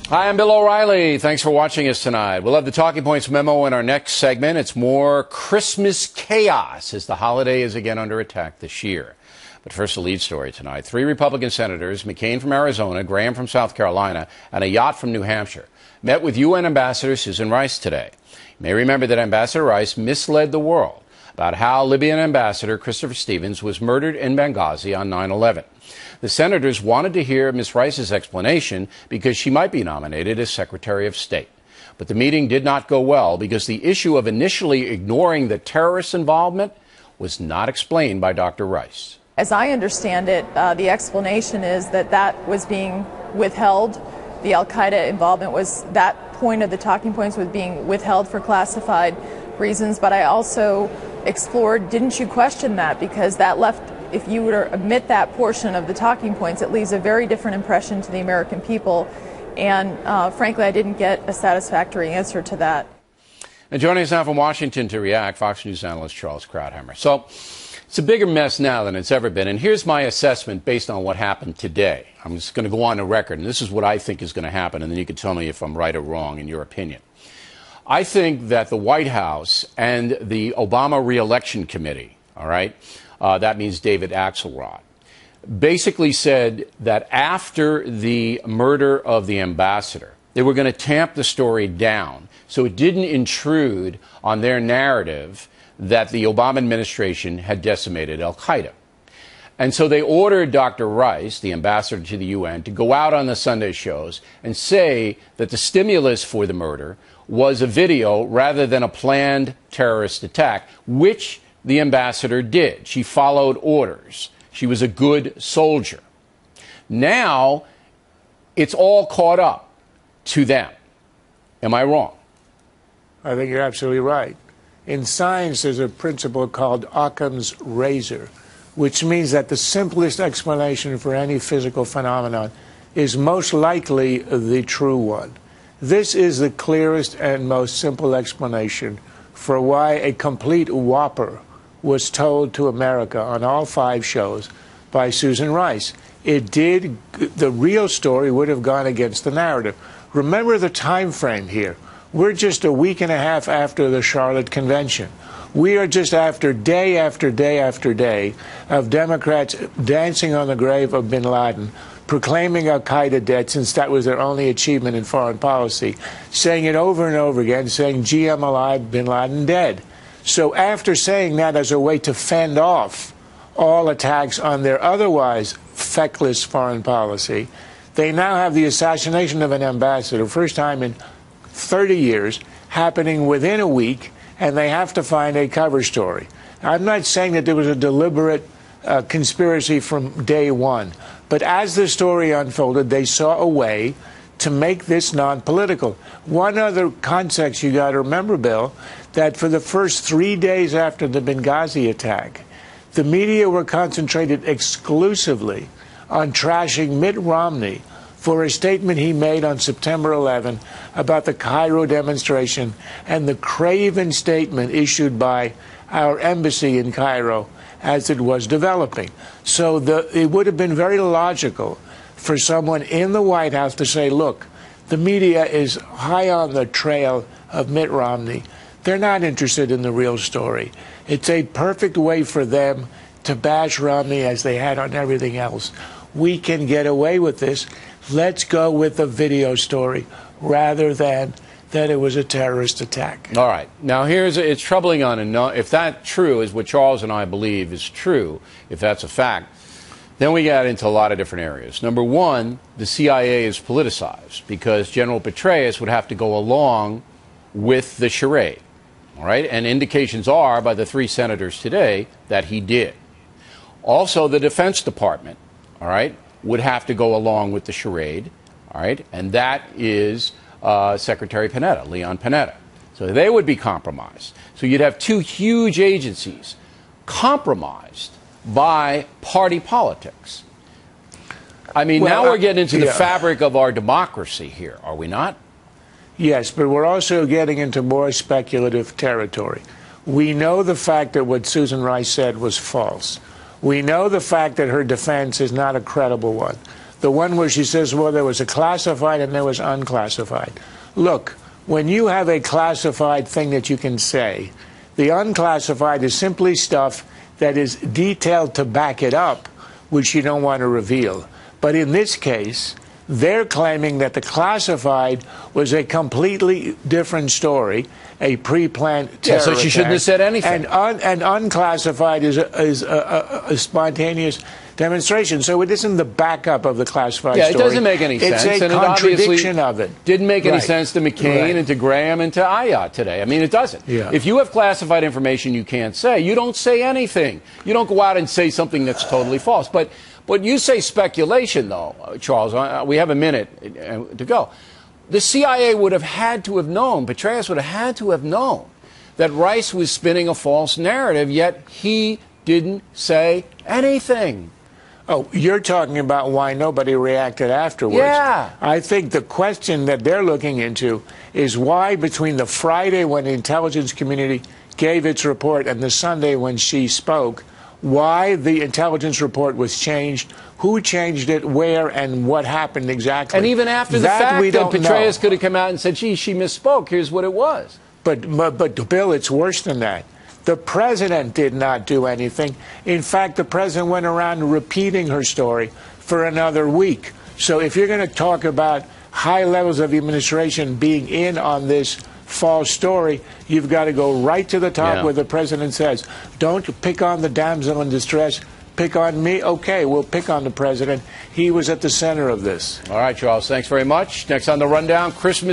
Hi, I'm Bill O'Reilly. Thanks for watching us tonight. We'll have the Talking Points memo in our next segment. It's more Christmas chaos as the holiday is again under attack this year. But first, the lead story tonight. 3 Republican senators, McCain from Arizona, Graham from South Carolina, and a yacht from New Hampshire, met with UN Ambassador Susan Rice today. You may remember that Ambassador Rice misled the world about how Libyan Ambassador Christopher Stevens was murdered in Benghazi on 9/11. The senators wanted to hear Ms. Rice's explanation because she might be nominated as Secretary of State. But the meeting did not go well because the issue of initially ignoring the terrorist involvement was not explained by Dr. Rice. As I understand it, the explanation is that that was being withheld. The al-Qaeda involvement was, that point of the talking points was being withheld for classified reasons. But I also explored, didn't you question that? Because that left, if you were to omit that portion of the talking points, it leaves a very different impression to the American people. And frankly, I didn't get a satisfactory answer to that. And joining us now from Washington to react, Fox News analyst Charles Krauthammer. So it's a bigger mess now than it's ever been. And here's my assessment based on what happened today. I'm just going to go on the record, and this is what I think is going to happen, and then you can tell me if I'm right or wrong in your opinion. I think that the White House and the Obama Re-election Committee, all right, that means David Axelrod, basically said that after the murder of the ambassador, they were going to tamp the story down so it didn't intrude on their narrative that the Obama administration had decimated al-Qaeda. And so they ordered Dr. Rice, the ambassador to the UN, to go out on the Sunday shows and say that the stimulus for the murder was a video rather than a planned terrorist attack, which the ambassador did. She followed orders. She was a good soldier. Now, it's all caught up to them. Am I wrong? I think you're absolutely right. In science, there's a principle called Occam's razor, which means that the simplest explanation for any physical phenomenon is most likely the true one. This is the clearest and most simple explanation for why a complete whopper was told to America on all 5 shows by Susan Rice. The real story would have gone against the narrative. Remember the time frame here. We're just a week and a half after the Charlotte Convention. We are just after day after day after day of Democrats dancing on the grave of bin Laden, proclaiming al-Qaeda dead since that was their only achievement in foreign policy, saying it over and over again, saying GM alive, bin Laden dead. So after saying that as a way to fend off all attacks on their otherwise feckless foreign policy, they now have the assassination of an ambassador, first time in 30 years, happening within a week, and they have to find a cover story. I'm not saying that there was a deliberate conspiracy from day one, but as the story unfolded, they saw a way to make this non-political. One other context you got to remember, Bill, that for the first 3 days after the Benghazi attack, the media were concentrated exclusively on trashing Mitt Romney for a statement he made on September 11 about the Cairo demonstration and the craven statement issued by our embassy in Cairo as it was developing. So it would have been very logical for someone in the White House to say, look, the media is high on the trail of Mitt Romney. They're not interested in the real story. It's a perfect way for them to bash Romney as they had on everything else. We can get away with this. Let's go with the video story rather than that it was a terrorist attack. All right. Now, it's troubling if that true is what Charles and I believe is true, if that's a fact, then we got into a lot of different areas. Number one, the CIA is politicized because General Petraeus would have to go along with the charade. All right. And indications are by the 3 senators today that he did. Also, the Defense Department, all right, would have to go along with the charade, all right, and that is Secretary Panetta, Leon Panetta. So they would be compromised. So you'd have 2 huge agencies compromised by party politics. I mean, now we're getting into the fabric of our democracy here, are we not? Yes, but we're also getting into more speculative territory. We know the fact that what Susan Rice said was false. We know the fact that her defense is not a credible one. The one where she says, well, there was a classified and there was unclassified. Look, when you have a classified thing that you can say, the unclassified is simply stuff that is detailed to back it up, which you don't want to reveal. But in this case, they're claiming that the classified was a completely different story, a pre-planned terror so she shouldn't have said anything. And unclassified is a spontaneous demonstration. So it isn't the backup of the classified story. Yeah, it doesn't make any sense. It's a contradiction of it. Didn't make any sense to McCain and to Graham and to Ayotte today. I mean, it doesn't. Yeah. If you have classified information you can't say, you don't say anything. You don't go out and say something that's totally false. But you say speculation, though, Charles. We have a minute to go. The CIA would have had to have known, Petraeus would have had to have known that Rice was spinning a false narrative, yet he didn't say anything. Oh, you're talking about why nobody reacted afterwards. Yeah. I think the question that they're looking into is why between the Friday when the intelligence community gave its report and the Sunday when she spoke, why the intelligence report was changed, who changed it, where, and what happened exactly. And even after the fact that Petraeus could have come out and said, gee, she misspoke, here's what it was. But Bill, it's worse than that. The president did not do anything. In fact, the president went around repeating her story for another week. So if you're going to talk about high levels of administration being in on this false story, you've got to go right to the top where the president says, don't pick on the damsel in distress, pick on me. Okay, we'll pick on the president. He was at the center of this. All right, Charles, thanks very much. Next on the Rundown, Christmas.